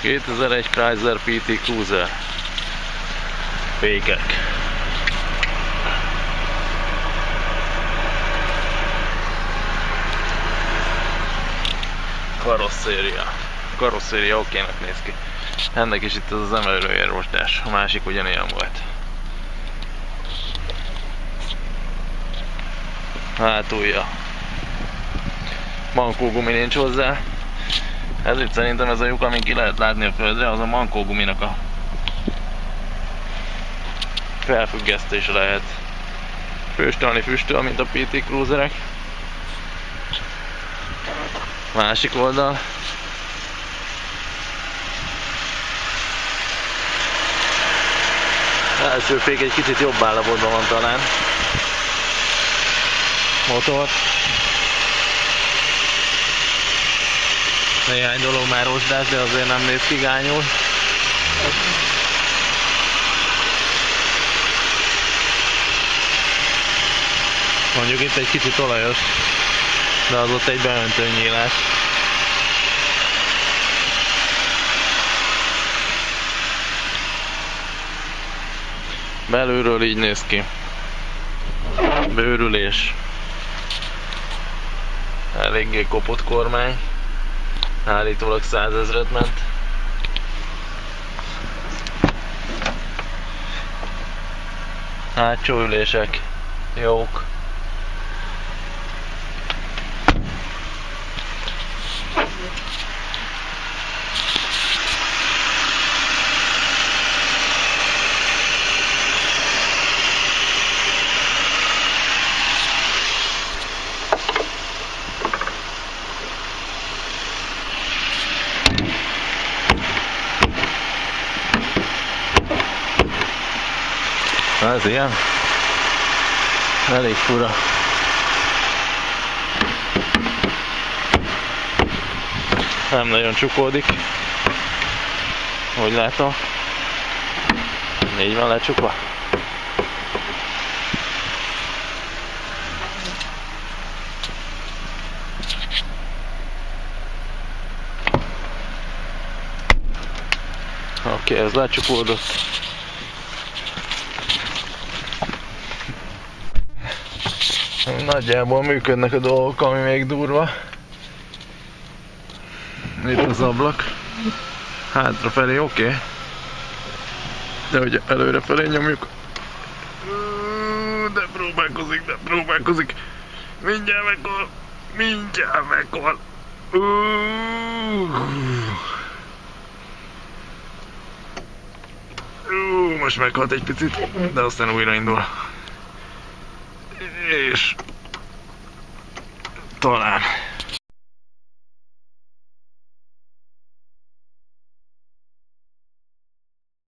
2001 Chrysler PT Cruiser. Fékek. Karosszéria okénak néz ki. Ennek is itt az emelőjel rozsdás, a másik ugyanilyen volt. Hátulja. Mankógumi nincs hozzá. Ezért szerintem ez a lyuk, amin ki lehet látni a földre, az a mankóguminak a felfüggesztése lehet. Füstöl, mint a PT Cruiserek. Másik oldal. Első fék egy kicsit jobb állapotban van talán. Motor. Néhány dolog már rozsdás, de azért nem néz ki gányul. Mondjuk itt egy kicsit olajos, de az ott egy beöntő nyílás. Belülről így néz ki. Bőrülés. Eléggé kopott kormány. Állítólag 100 000-et ment. Hátsó ülések jók. Ez ilyen. Elég fura. Nem nagyon csukódik. Hogy látom. Így van lecsukva. Oké, ez lecsukódott. Nagyjából működnek a dolgok, ami még durva. Itt az ablak. Hátrafelé oké. De hogy előrefelé nyomjuk. De próbálkozik. Mindjárt meghal. Most meghalt egy picit, de aztán újraindul. És talán